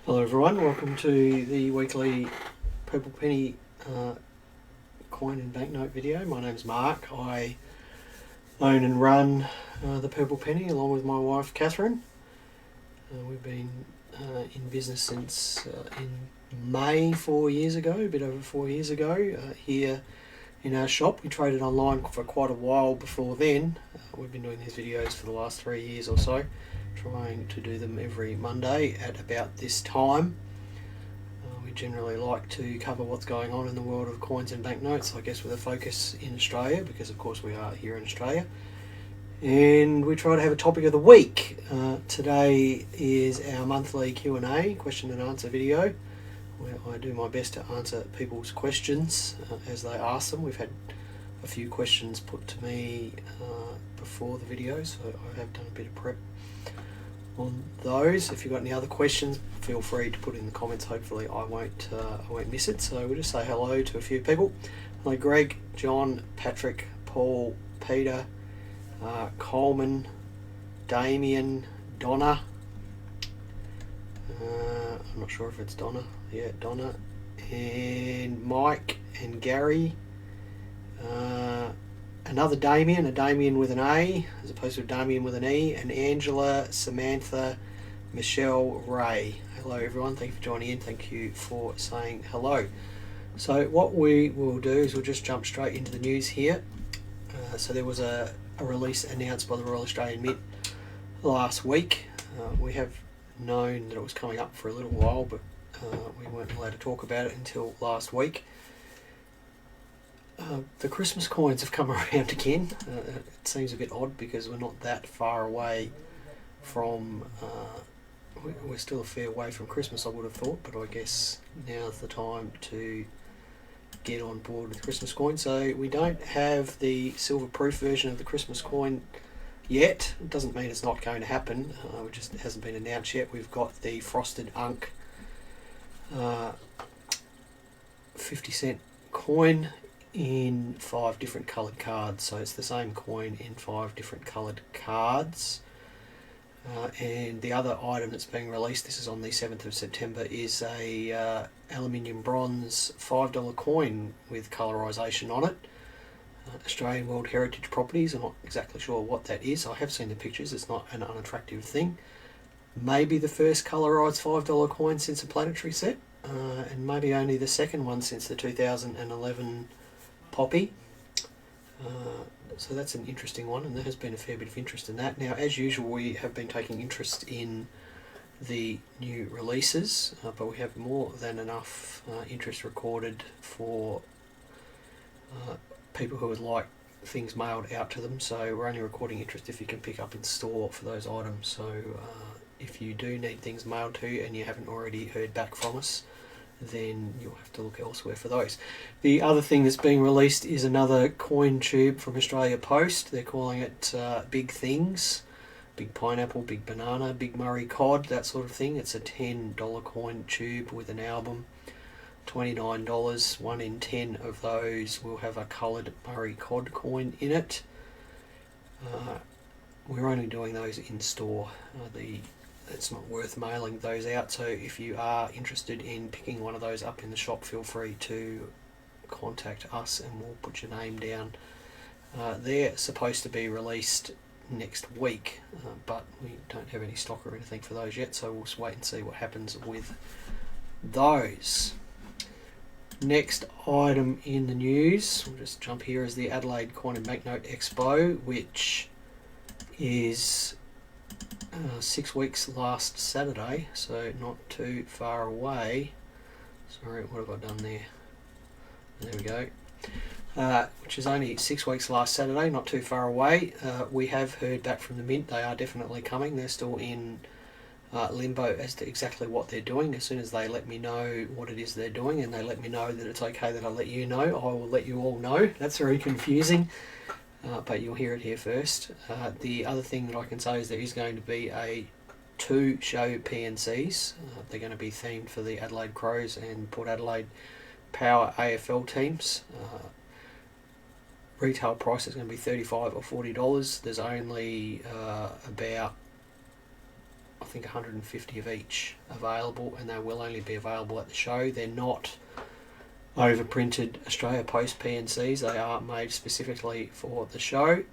Hello everyone, welcome to the weekly Purple Penny coin and banknote video. My name's Mark. I own and run the Purple Penny along with my wife Catherine. We've been in business since in May 4 years ago, a bit over 4 years ago, here in our shop. We traded online for quite a while before then. We've been doing these videos for the last 3 years or so, trying to do them every Monday at about this time. We generally like to cover what's going on in the world of coins and banknotes, I guess with a focus in Australia, because of course we are here in Australia. And we try to have a topic of the week. Today is our monthly Q&A, question and answer video, where I do my best to answer people's questions as they ask them. We've had a few questions put to me before the video, so I have done a bit of prep on those. If you've got any other questions, feel free to put it in the comments. Hopefully I won't miss it. So we'll just say hello to a few people. Hello Greg, John, Patrick, Paul, Peter, Coleman, Damien, Donna, I'm not sure if it's Donna, yeah, Donna, and Mike and Gary, another Damien, a Damien with an A as opposed to a Damien with an E, and Angela, Samantha, Michelle, Ray. Hello everyone, thank you for joining in, thank you for saying hello. So what we will do is we'll just jump straight into the news here. So there was a release announced by the Royal Australian Mint last week. We have known that it was coming up for a little while, but we weren't allowed to talk about it until last week. The Christmas coins have come around again. It seems a bit odd because we're not that far away from, we're still a fair way from Christmas, I would have thought, but I guess now's the time to get on board with Christmas coin. So we don't have the silver proof version of the Christmas coin yet. It doesn't mean it's not going to happen, it just hasn't been announced yet. We've got the frosted unk 50-cent coin in 5 different coloured cards, so it's the same coin in 5 different coloured cards. And the other item that's being released, this is on the 7th of September, is a aluminium bronze $5 coin with colorisation on it. Australian World Heritage Properties. I'm not exactly sure what that is. I have seen the pictures, it's not an unattractive thing. Maybe the first colorised $5 coin since a planetary set, and maybe only the second one since the 2011 Poppy. So that's an interesting one, and there has been a fair bit of interest in that. Now, as usual, we have been taking interest in the new releases, but we have more than enough interest recorded for people who would like things mailed out to them. So we're only recording interest if you can pick up in store for those items. So if you do need things mailed to you and you haven't already heard back from us, then you'll have to look elsewhere for those. The other thing that's being released is another coin tube from Australia Post. They're calling it Big Things, Big Pineapple, Big Banana, Big Murray Cod, that sort of thing. It's a $10 coin tube with an album, $29. 1 in 10 of those will have a coloured Murray Cod coin in it. We're only doing those in store. It's not worth mailing those out, so if you are interested in picking one of those up in the shop, feel free to contact us and we'll put your name down. They're supposed to be released next week, but we don't have any stock or anything for those yet, so we'll just wait and see what happens with those. Next item in the news, we'll just jump here, is the Adelaide Coin and Banknote Expo, which is 6 weeks last Saturday, so not too far away. Sorry, what have I done there? There we go. Which is only 6 weeks last Saturday, not too far away. We have heard back from the Mint, they are definitely coming. They're still in limbo as to exactly what they're doing. As soon as they let me know what it is they're doing and they let me know that it's okay that I let you know, I will let you all know. That's very confusing. But you'll hear it here first. The other thing that I can say is there is going to be 2 show PNCs. They're going to be themed for the Adelaide Crows and Port Adelaide Power AFL teams. Retail price is going to be $35 or $40. There's only about I think 150 of each available, and they will only be available at the show. They're not overprinted Australia Post PNCs. They are made specifically for the show.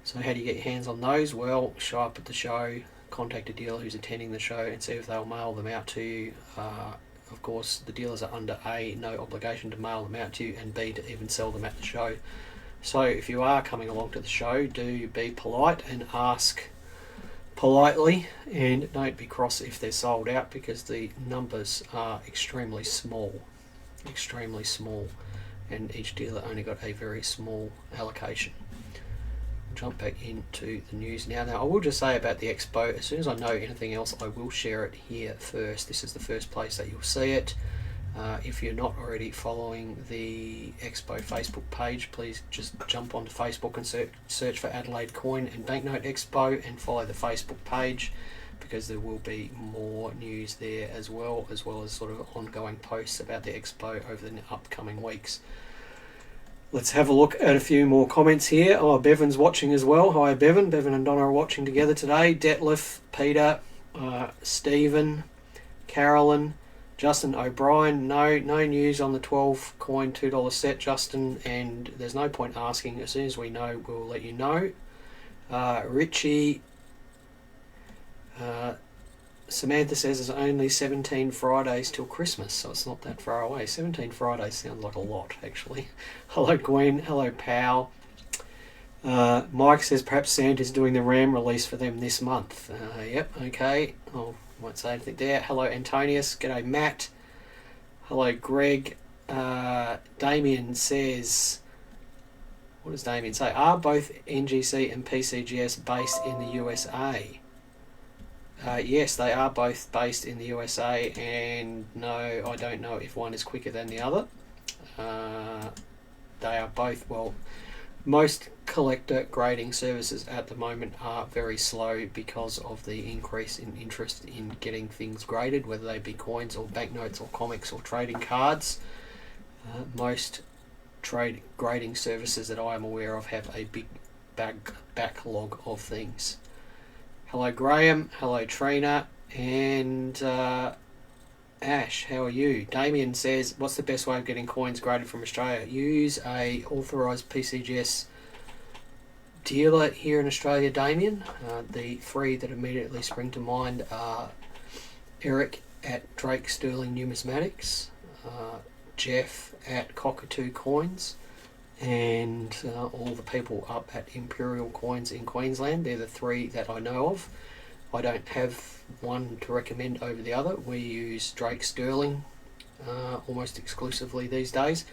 So how do you get your hands on those? Well, show up at the show, contact a dealer who's attending the show and see if they'll mail them out to you. Of course, the dealers are under A, no obligation to mail them out to you, and B, to even sell them at the show. So if you are coming along to the show, do be polite and ask politely, and don't be cross if they're sold out, because the numbers are extremely small, and each dealer only got a very small allocation. Jump back into the news now. I will just say about the expo, as soon as I know anything else, I will share it here first. This is the first place that you'll see it. If you're not already following the expo Facebook page, please just jump onto Facebook and search for Adelaide Coin and Banknote Expo and follow the Facebook page, because there will be more news there as well as sort of ongoing posts about the expo over the upcoming weeks. Let's have a look at a few more comments here. Oh, Bevan's watching as well. Hi, Bevan. Bevan and Donna are watching together today. Detlef, Peter, Stephen, Carolyn, Justin O'Brien. No news on the 12 coin $2 set, Justin, and there's no point asking. As soon as we know, we'll let you know. Richie, Samantha says there's only 17 Fridays till Christmas, so it's not that far away. 17 Fridays sounds like a lot, actually. Hello, Gwen. Hello, Pal. Mike says perhaps Santa's doing the RAM release for them this month. Yep, okay. I won't say anything there. Hello, Antonius. G'day, Matt. Hello, Greg. Damien says... What does Damien say? Are both NGC and PCGS based in the USA? Yes, they are both based in the USA, and no, I don't know if one is quicker than the other. They are both, well, most collector grading services at the moment are very slow because of the increase in interest in getting things graded, whether they be coins or banknotes or comics or trading cards. Most grading services that I am aware of have a big backlog of things. Hello, Graham. Hello, Trina. And Ash, how are you? Damien says, what's the best way of getting coins graded from Australia? Use a authorised PCGS dealer here in Australia, Damien. The three that immediately spring to mind are Eric at Drake Sterling Numismatics, Jeff at Cockatoo Coins, and all the people up at Imperial Coins in Queensland. They're the three that I know of. I don't have one to recommend over the other. We use Drake Sterling almost exclusively these days.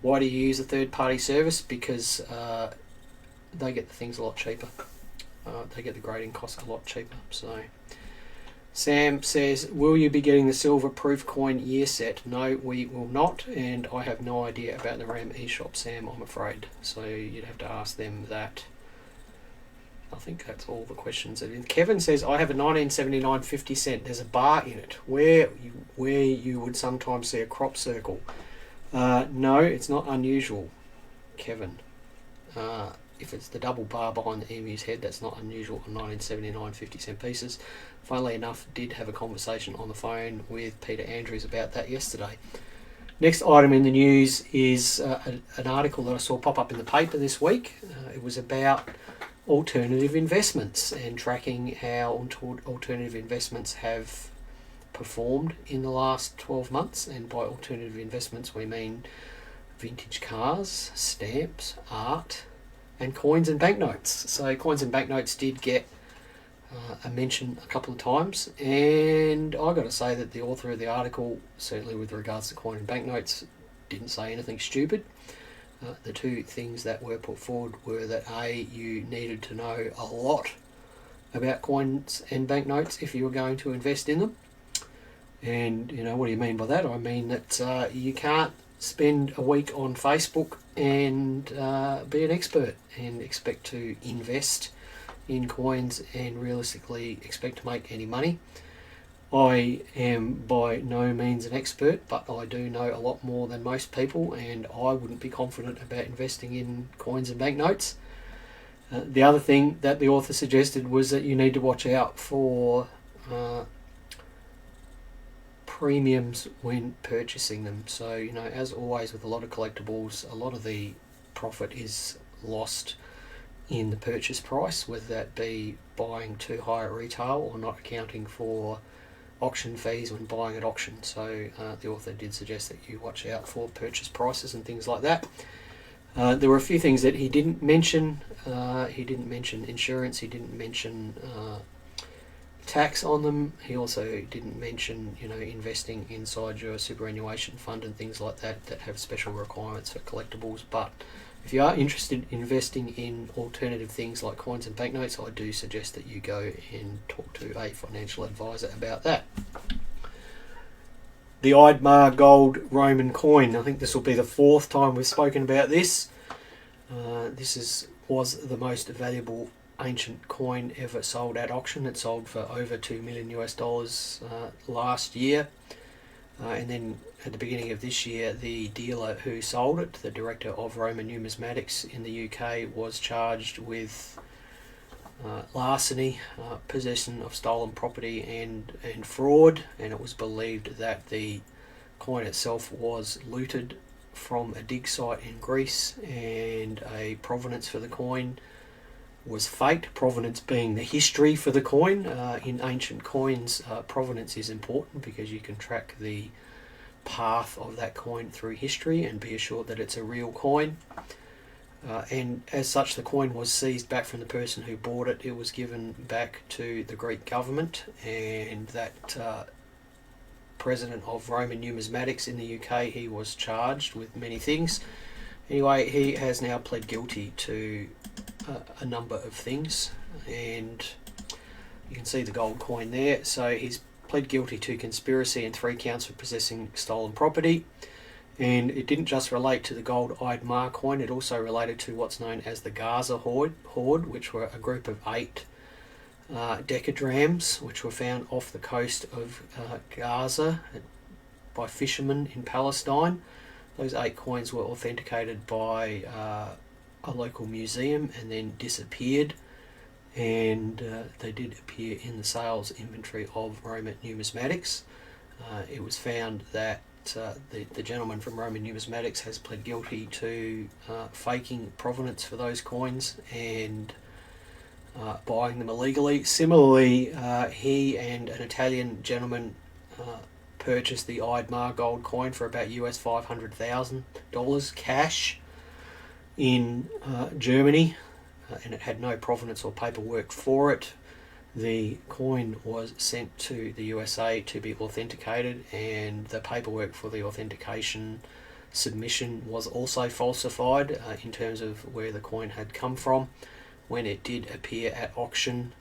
Why do you use a third-party service? Because they get the things a lot cheaper. They get the grading costs a lot cheaper. So Sam says, will you be getting the silver proof coin year set? No, we will not, and I have no idea about the RAM eShop, Sam, I'm afraid. So you'd have to ask them that. I think that's all the questions. Kevin says, I have a 1979 50 cent. There's a bar in it where you would sometimes see a crop circle. No, it's not unusual, Kevin. If it's the double bar behind the emu's head, that's not unusual on 1979 50 cent pieces. Funnily enough, did have a conversation on the phone with Peter Andrews about that yesterday. Next item in the news is an article that I saw pop up in the paper this week. It was about alternative investments and tracking how alternative investments have performed in the last 12 months. And by alternative investments, we mean vintage cars, stamps, art, and coins and banknotes. So coins and banknotes did get a mention a couple of times, and I got to say that the author of the article, certainly with regards to coin and banknotes, didn't say anything stupid. The two things that were put forward were that A, you needed to know a lot about coins and banknotes if you were going to invest in them. And, you know, what do you mean by that? I mean that you can't spend a week on Facebook and be an expert and expect to invest in coins and realistically expect to make any money. I am by no means an expert, but I do know a lot more than most people, and I wouldn't be confident about investing in coins and banknotes. The other thing that the author suggested was that you need to watch out for premiums when purchasing them. So, you know, as always with a lot of collectibles, a lot of the profit is lost in the purchase price, whether that be buying too high at retail or not accounting for auction fees when buying at auction. So the author did suggest that you watch out for purchase prices and things like that. There were a few things that he didn't mention. He didn't mention insurance. He didn't mention tax on them. He also didn't mention, you know, investing inside your superannuation fund and things like that that have special requirements for collectibles. But if you are interested in investing in alternative things like coins and banknotes, I do suggest that you go and talk to a financial advisor about that. The Eid-Mar gold Roman coin. I think this will be the fourth time we've spoken about this. Was the most valuable ancient coin ever sold at auction. It sold for over $2 million last year. And then at the beginning of this year, the dealer who sold it, the director of Roman Numismatics in the UK, was charged with larceny, possession of stolen property and fraud, and it was believed that the coin itself was looted from a dig site in Greece, and a provenance for the coin was faked. Provenance being the history for the coin. In ancient coins, provenance is important because you can track the path of that coin through history and be assured that it's a real coin. And as such, the coin was seized back from the person who bought it. It was given back to the Greek government, and that president of Roman Numismatics in the UK, he was charged with many things. Anyway, he has now pled guilty to a number of things, and you can see the gold coin there. So he's pled guilty to conspiracy and 3 counts for possessing stolen property. And it didn't just relate to the gold Eid-Mar coin, it also related to what's known as the Gaza Hoard, which were a group of 8 decadrams which were found off the coast of Gaza by fishermen in Palestine. Those 8 coins were authenticated by a local museum and then disappeared, and they did appear in the sales inventory of Roman Numismatics. It was found that the gentleman from Roman Numismatics has pled guilty to faking provenance for those coins and buying them illegally. Similarly, he and an Italian gentleman purchased the Eid-Mar gold coin for about US $500,000 cash in Germany, and it had no provenance or paperwork for it. The coin was sent to the USA to be authenticated, and the paperwork for the authentication submission was also falsified in terms of where the coin had come from. When it did appear at auction,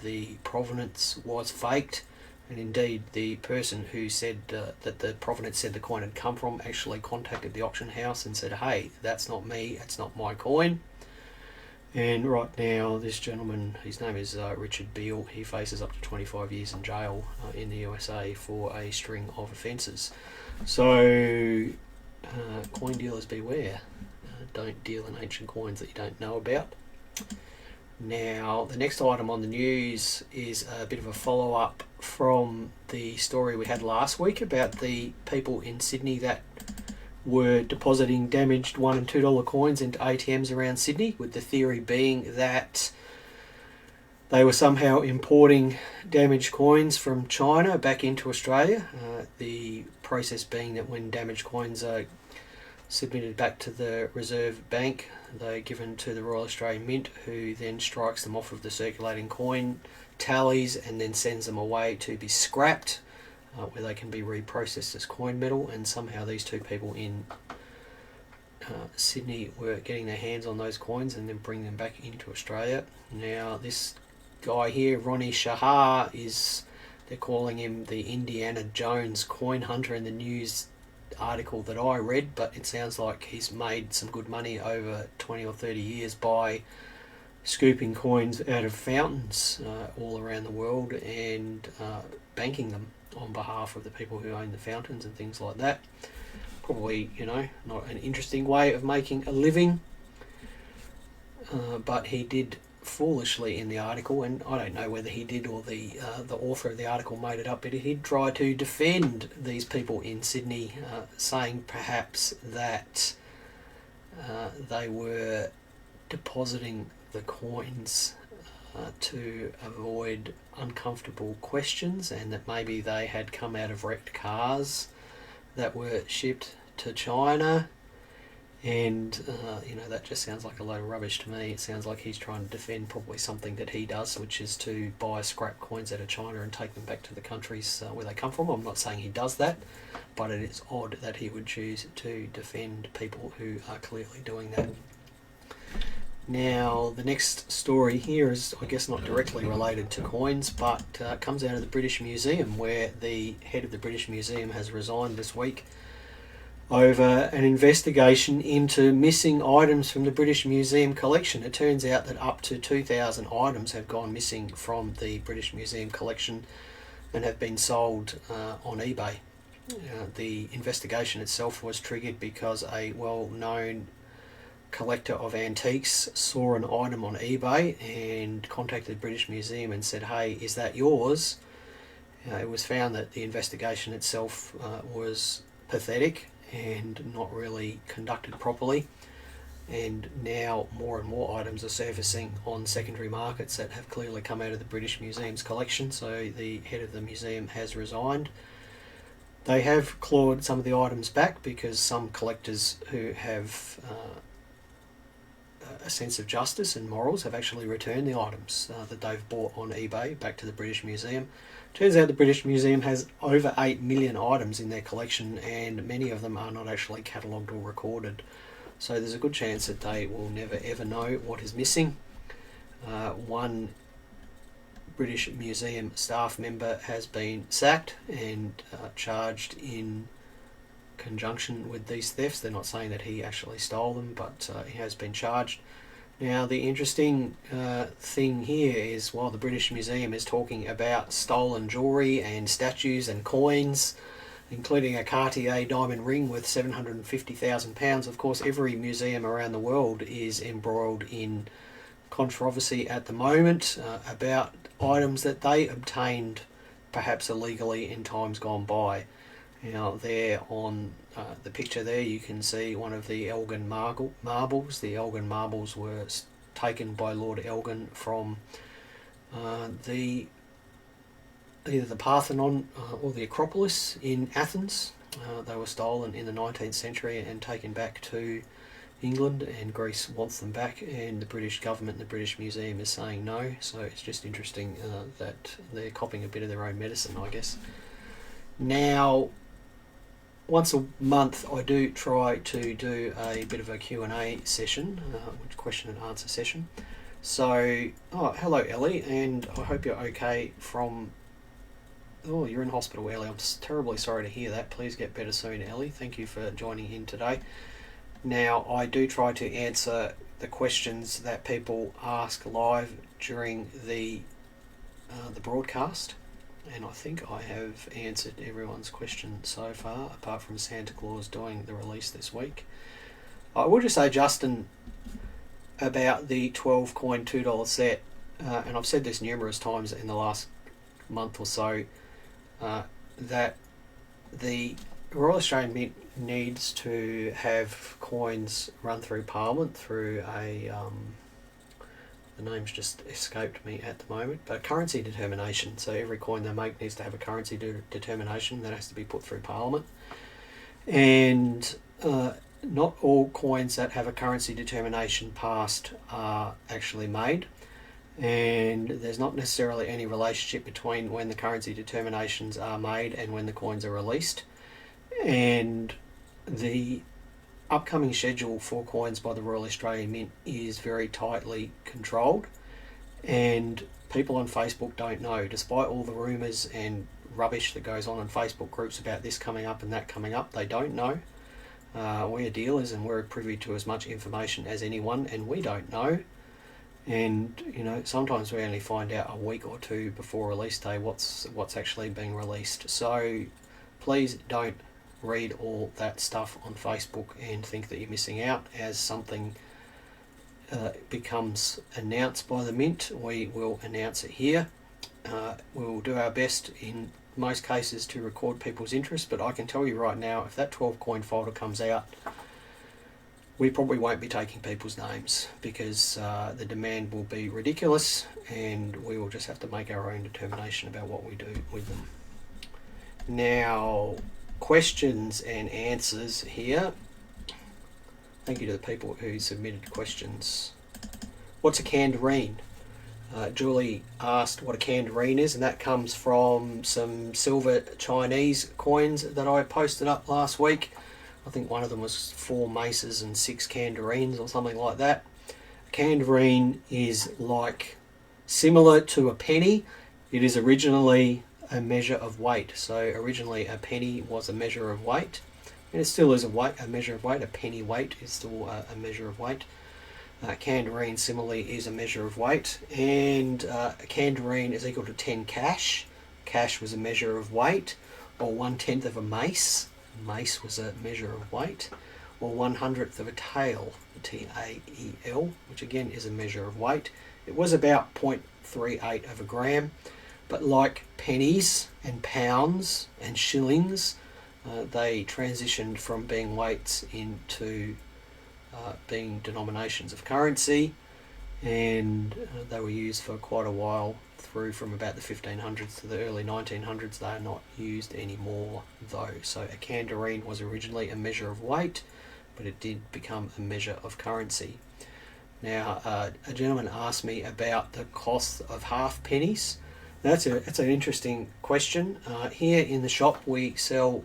the provenance was faked, and indeed the person who said that the provenance said the coin had come from actually contacted the auction house and said, hey, that's not me, it's not my coin. And right now this gentleman, his name is Richard Beale, he faces up to 25 years in jail in the USA for a string of offences. So coin dealers beware, don't deal in ancient coins that you don't know about. Now, the next item on the news is a bit of a follow-up from the story we had last week about the people in Sydney that were depositing damaged $1 and $2 coins into ATMs around Sydney, with the theory being that they were somehow importing damaged coins from China back into Australia. The process being that when damaged coins are submitted back to the Reserve Bank, they're given to the Royal Australian Mint, who then strikes them off of the circulating coin tallies and then sends them away to be scrapped, where they can be reprocessed as coin metal. And somehow these two people in Sydney were getting their hands on those coins and then bringing them back into Australia. Now this guy here, Ronnie Shahar, they're calling him the Indiana Jones coin hunter in the news article that I read, but it sounds like he's made some good money over 20 or 30 years by scooping coins out of fountains all around the world and banking them on behalf of the people who own the fountains and things like that. Probably, you know, not an interesting way of making a living, but he did foolishly in the article, and I don't know whether he did or the author of the article made it up, but he tried to defend these people in Sydney, saying perhaps that they were depositing the coins to avoid uncomfortable questions, and that maybe they had come out of wrecked cars that were shipped to China. And that just sounds like a load of rubbish to me. It sounds like he's trying to defend probably something that he does, which is to buy scrap coins out of China and take them back to the countries where they come from. I'm not saying he does that, but it is odd that he would choose to defend people who are clearly doing that. Now, the next story here is, I guess, not directly related to coins, but comes out of the British Museum, where the head of the British Museum has resigned this week over an investigation into missing items from the British Museum collection. It turns out that up to 2,000 items have gone missing from the British Museum collection and have been sold on eBay. The investigation itself was triggered because a well-known collector of antiques saw an item on eBay and contacted the British Museum and said, "Hey, is that yours?" It was found that the investigation itself was pathetic and not really conducted properly, and now more and more items are surfacing on secondary markets that have clearly come out of the British Museum's collection. So the head of the museum has resigned. They have clawed some of the items back because some collectors who have a sense of justice and morals have actually returned the items that they've bought on eBay back to the British Museum. Turns out the British Museum has over 8 million items in their collection, and many of them are not actually catalogued or recorded. So there's a good chance that they will never ever know what is missing. One British Museum staff member has been sacked and charged in conjunction with these thefts. They're not saying that he actually stole them, but he has been charged. Now, the interesting thing here is, while the British Museum is talking about stolen jewellery and statues and coins, including a Cartier diamond ring worth £750,000, of course every museum around the world is embroiled in controversy at the moment about items that they obtained perhaps illegally in times gone by. Now, there on the picture there, you can see one of the Elgin marbles. The Elgin marbles were taken by Lord Elgin from either the Parthenon or the Acropolis in Athens. They were stolen in the 19th century and taken back to England, and Greece wants them back, and the British government and the British Museum is saying no. So it's just interesting that they're copying a bit of their own medicine, I guess. Now, once a month I do try to do a bit of a Q&A session, question and answer session. So, hello Ellie, and I hope you're okay from... Oh, you're in hospital, Ellie. I'm terribly sorry to hear that. Please get better soon, Ellie. Thank you for joining in today. Now, I do try to answer the questions that people ask live during the broadcast, and I think I have answered everyone's question so far, apart from Santa Claus doing the release this week. I will just say, Justin, about the 12 coin $2 set, and I've said this numerous times in the last month or so, that the Royal Australian Mint needs to have coins run through Parliament through a the name's just escaped me at the moment, but currency determination. So every coin they make needs to have a currency determination that has to be put through Parliament, and not all coins that have a currency determination passed are actually made, and there's not necessarily any relationship between when the currency determinations are made and when the coins are released. And the upcoming schedule for coins by the Royal Australian Mint is very tightly controlled, and people on Facebook don't know, despite all the rumours and rubbish that goes on Facebook groups about this coming up and that coming up. They don't know. We're dealers and we're privy to as much information as anyone, and we don't know. And sometimes we only find out a week or two before release day what's actually being released. So please don't read all that stuff on Facebook and think that you're missing out as something becomes announced by the mint, we will announce it here. We'll do our best in most cases to record people's interest, but I can tell you right now, if that 12 coin folder comes out, we probably won't be taking people's names, because the demand will be ridiculous, and we will just have to make our own determination about what we do with them. Now, questions and answers here. Thank you to the people who submitted questions. What's a candareen? Julie asked what a candareen is, and that comes from some silver Chinese coins that I posted up last week. I think one of them was 4 maces and 6 candareens or something like that. A candareen is like similar to a penny. It is originally a measure of weight. So originally a penny was a measure of weight, and it still is a measure of weight. A penny weight is still a measure of weight. Candareen similarly is a measure of weight, and a candareen is equal to 10 cash. Cash was a measure of weight, or 1/10 of a mace. Mace was a measure of weight, or 1/100th of a tael, T-A-E-L, which again is a measure of weight. It was about 0.38 of a gram, but like pennies and pounds and shillings, they transitioned from being weights into being denominations of currency, and they were used for quite a while through from about the 1500s to the early 1900s. They are not used anymore though. So a candareen was originally a measure of weight, but it did become a measure of currency. Now, a gentleman asked me about the cost of half pennies. That's an interesting question. Here in the shop we sell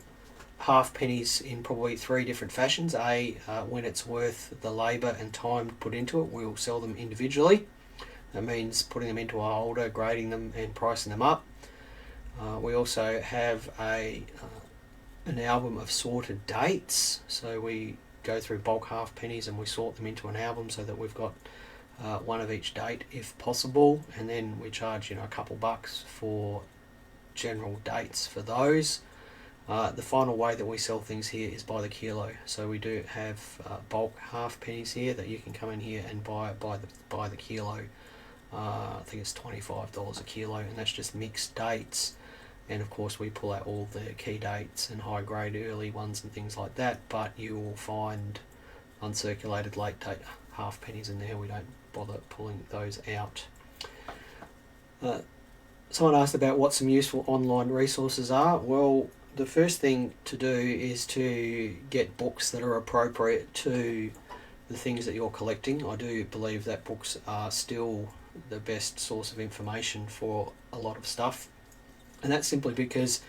half pennies in probably 3 different fashions. When it's worth the labour and time put into it, we'll sell them individually. That means putting them into a holder, grading them and pricing them up. We also have an album of sorted dates. So we go through bulk half pennies and we sort them into an album so that we've got one of each date if possible, and then we charge a couple bucks for general dates for those. The final way that we sell things here is by the kilo. So we do have bulk half pennies here that you can come in here and buy the kilo. I think it's $25 a kilo, and that's just mixed dates. And of course we pull out all the key dates and high grade early ones and things like that, but you will find uncirculated late date half pennies in there. We don't bother pulling those out. Someone asked about what some useful online resources are. Well, the first thing to do is to get books that are appropriate to the things that you're collecting. I do believe that books are still the best source of information for a lot of stuff, and that's simply because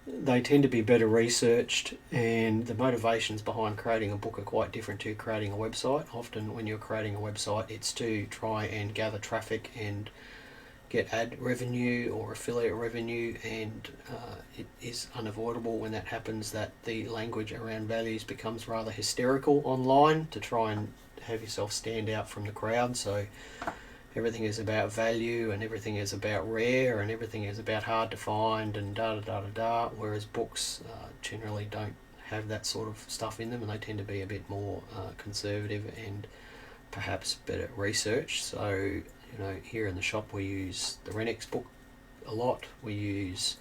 they tend to be better researched, and the motivations behind creating a book are quite different to creating a website. Often when you're creating a website, it's to try and gather traffic and get ad revenue or affiliate revenue, and it is unavoidable when that happens that the language around values becomes rather hysterical online to try and have yourself stand out from the crowd. So everything is about value, and everything is about rare, and everything is about hard to find, and da-da-da-da-da, whereas books generally don't have that sort of stuff in them, and they tend to be a bit more conservative and perhaps better research. So here in the shop we use the Renex book a lot. We use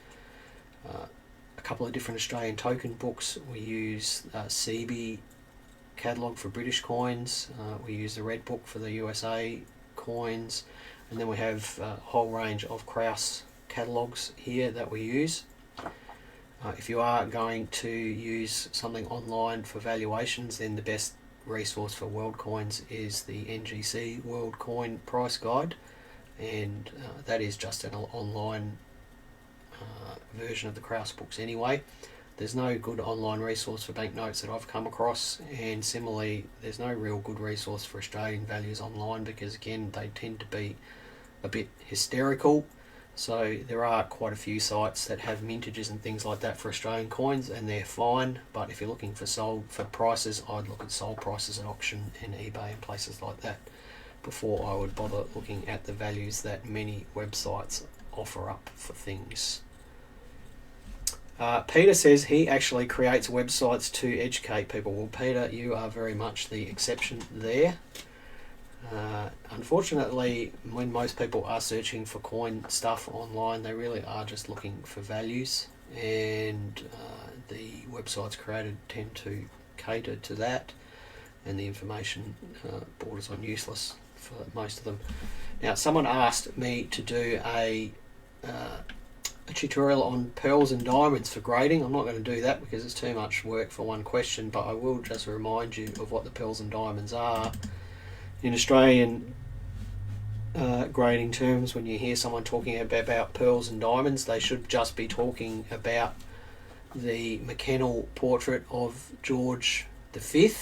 a couple of different Australian token books. We use CB catalogue for British coins. We use the Red Book for the USA coins, and then we have a whole range of Kraus catalogues here that we use. If you are going to use something online for valuations, then the best resource for world coins is the NGC World Coin Price Guide, and that is just an online version of the Kraus books anyway. There's no good online resource for banknotes that I've come across, and similarly there's no real good resource for Australian values online, because again they tend to be a bit hysterical. So there are quite a few sites that have mintages and things like that for Australian coins, and they're fine, but if you're looking for prices, I'd look at sold prices at auction and eBay and places like that before I would bother looking at the values that many websites offer up for things. Peter says he actually creates websites to educate people. Well, Peter, you are very much the exception there. Unfortunately, when most people are searching for coin stuff online, they really are just looking for values, and the websites created tend to cater to that, and the information borders on useless for most of them. Now, someone asked me to do a tutorial on pearls and diamonds for grading. I'm not going to do that because it's too much work for one question, but I will just remind you of what the pearls and diamonds are. In Australian grading terms, when you hear someone talking about pearls and diamonds, they should just be talking about the McKennell portrait of George V.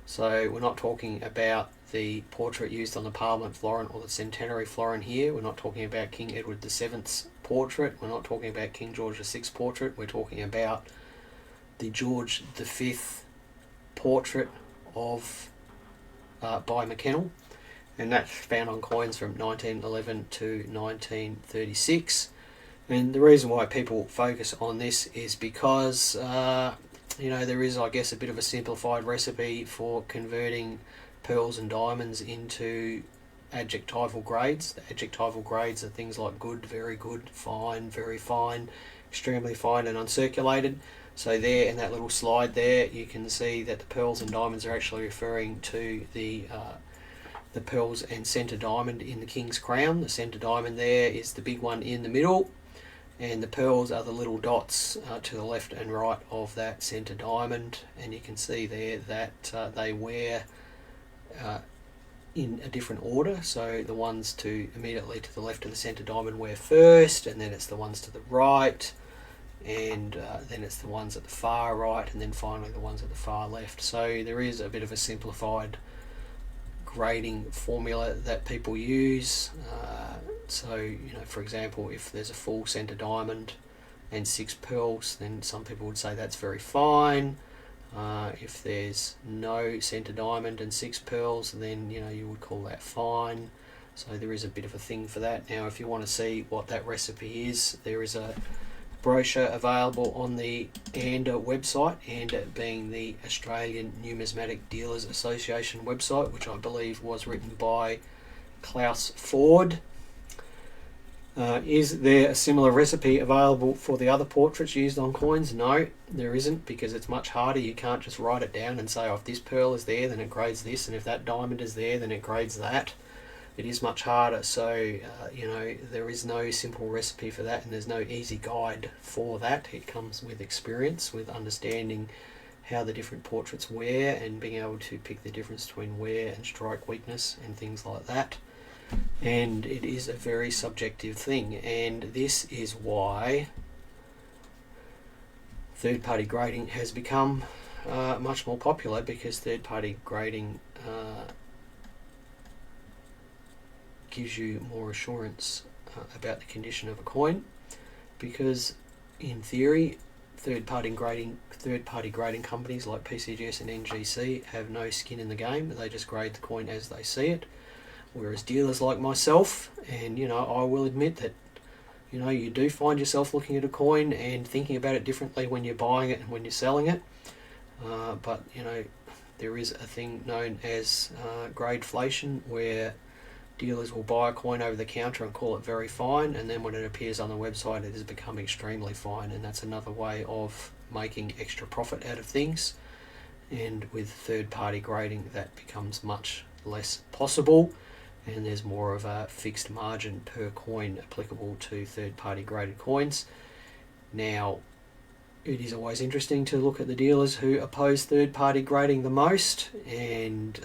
So we're not talking about the portrait used on the Parliament florin or the Centenary florin here. We're not talking about King Edward VII's portrait. We're not talking about King George VI's portrait. We're talking about the George V portrait of by McKennell, and that's found on coins from 1911 to 1936. And the reason why people focus on this is because there is, I guess, a bit of a simplified recipe for converting pearls and diamonds into adjectival grades. The adjectival grades are things like good, very good, fine, very fine, extremely fine, and uncirculated. So there in that little slide there, you can see that the pearls and diamonds are actually referring to the pearls and centre diamond in the King's Crown. The centre diamond there is the big one in the middle, and the pearls are the little dots to the left and right of that centre diamond. And you can see there that they wear in a different order. So the ones immediately to the left of the centre diamond wear first, and then it's the ones to the right, and then it's the ones at the far right, and then finally the ones at the far left. So there is a bit of a simplified grading formula that people use. So for example, if there's a full centre diamond and 6 pearls, then some people would say that's very fine. If there's no centre diamond and 6 pearls, then you would call that fine. So there is a bit of a thing for that. Now, if you want to see what that recipe is, there is a brochure available on the ANDA website, ANDA being the Australian Numismatic Dealers Association website, which I believe was written by Klaus Ford. Is there a similar recipe available for the other portraits used on coins? No, there isn't, because it's much harder. You can't just write it down and say, oh, if this pearl is there, then it grades this, and if that diamond is there, then it grades that. It is much harder. So, there is no simple recipe for that, and there's no easy guide for that. It comes with experience, with understanding how the different portraits wear, and being able to pick the difference between wear and strike weakness and things like that. And it is a very subjective thing, and this is why third-party grading has become much more popular, because third-party grading gives you more assurance about the condition of a coin, because in theory third-party grading companies like PCGS and NGC have no skin in the game. They just grade the coin as they see it. Whereas dealers like myself, and I will admit that you do find yourself looking at a coin and thinking about it differently when you're buying it and when you're selling it, but there is a thing known as gradeflation, where dealers will buy a coin over the counter and call it very fine, and then when it appears on the website it has become extremely fine, and that's another way of making extra profit out of things. And with third-party grading, that becomes much less possible, and there's more of a fixed margin per coin applicable to third-party graded coins. Now, it is always interesting to look at the dealers who oppose third-party grading the most, and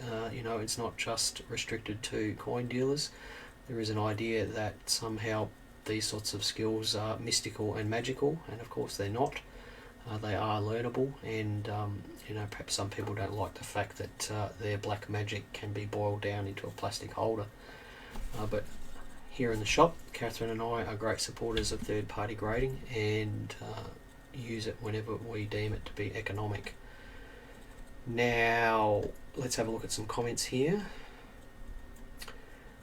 it's not just restricted to coin dealers. There is an idea that somehow these sorts of skills are mystical and magical, and of course they're not. They are learnable, and perhaps some people don't like the fact that their black magic can be boiled down into a plastic holder. But here in the shop, Catherine and I are great supporters of third-party grading, and use it whenever we deem it to be economic. Now, let's have a look at some comments here.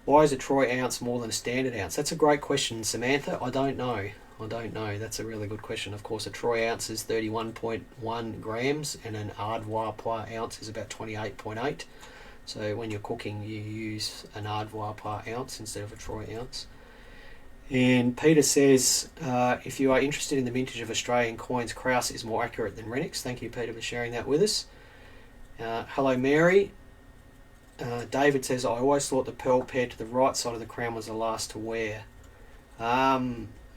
Why is a troy ounce more than a standard ounce? That's a great question, Samantha. I don't know. That's a really good question. Of course, a troy ounce is 31.1 grams, and an ardvois ounce is about 28.8. So when you're cooking, you use an ardvois per ounce instead of a troy ounce. And Peter says, if you are interested in the mintage of Australian coins, Krause is more accurate than Renwick's. Thank you, Peter, for sharing that with us. Hello, Mary. David says, I always thought the pearl paired to the right side of the crown was the last to wear.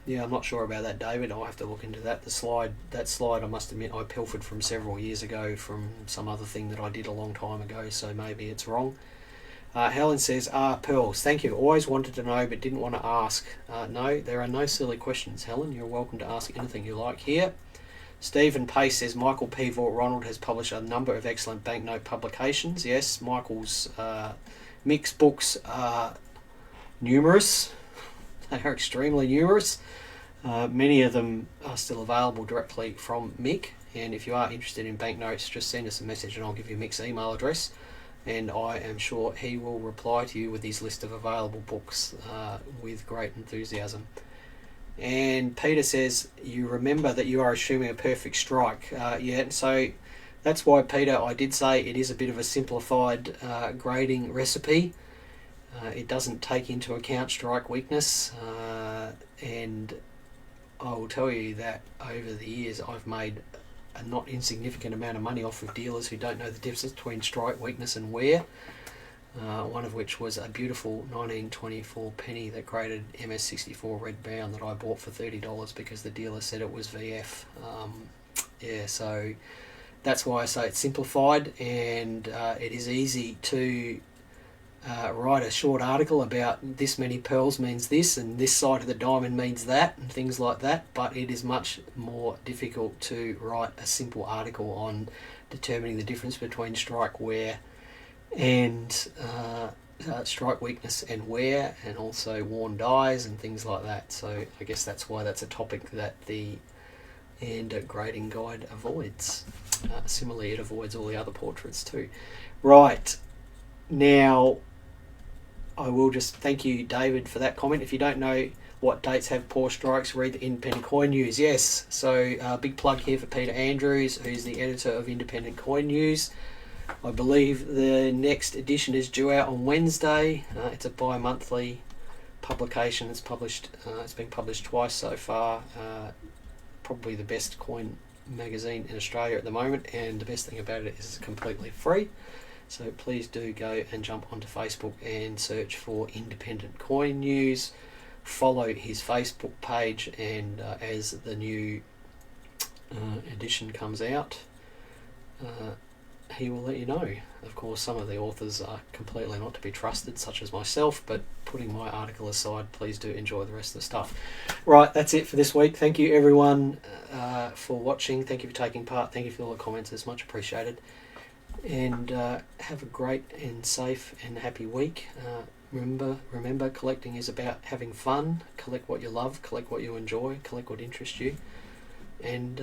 Yeah, I'm not sure about that, David. I'll have to look into that. That slide, I must admit, I pilfered from several years ago from some other thing that I did a long time ago, so maybe it's wrong. Helen says, pearls. Thank you. Always wanted to know but didn't want to ask. No, there are no silly questions, Helen. You're welcome to ask anything you like here. Stephen Pace says, Michael P. Vaught Ronald has published a number of excellent banknote publications. Yes, Michael's mixed books are numerous. They are extremely numerous. Many of them are still available directly from Mick, and if you are interested in banknotes, just send us a message and I'll give you Mick's email address, and I am sure he will reply to you with his list of available books with great enthusiasm. And Peter says, you remember that you are assuming a perfect strike. Yeah, so that's why, Peter, I did say it is a bit of a simplified grading recipe. It doesn't take into account strike weakness, and I will tell you that over the years I've made a not insignificant amount of money off of dealers who don't know the difference between strike weakness and wear. One of which was a beautiful 1924 penny that graded MS64 red bound that I bought for $30 because the dealer said it was VF. Yeah, so that's why I say it's simplified, and it is easy to write a short article about this many pearls means this and this side of the diamond means that and things like that, but it is much more difficult to write a simple article on determining the difference between strike wear and strike weakness and wear, and also worn dies and things like that. So I guess that's why that's a topic that the grading guide avoids. Similarly, it avoids all the other portraits too. Right, now I will just thank you, David, for that comment. If you don't know what dates have poor strikes, read the Independent Coin News. Yes, so big plug here for Peter Andrews, who's the editor of Independent Coin News. I believe the next edition is due out on Wednesday. It's a bi-monthly publication. It's been published twice so far. Probably the best coin magazine in Australia at the moment, and the best thing about it is it's completely free. So please do go and jump onto Facebook and search for Independent Coin News. Follow his Facebook page, and as the new edition comes out, he will let you know. Of course, some of the authors are completely not to be trusted, such as myself, but putting my article aside, please do enjoy the rest of the stuff. Right, that's it for this week. Thank you, everyone, for watching. Thank you for taking part. Thank you for all the comments. It's much appreciated. And have a great and safe and happy week. Remember, collecting is about having fun. Collect what you love, collect what you enjoy, collect what interests you. And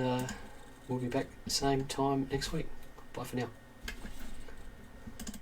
we'll be back same time next week. Bye for now.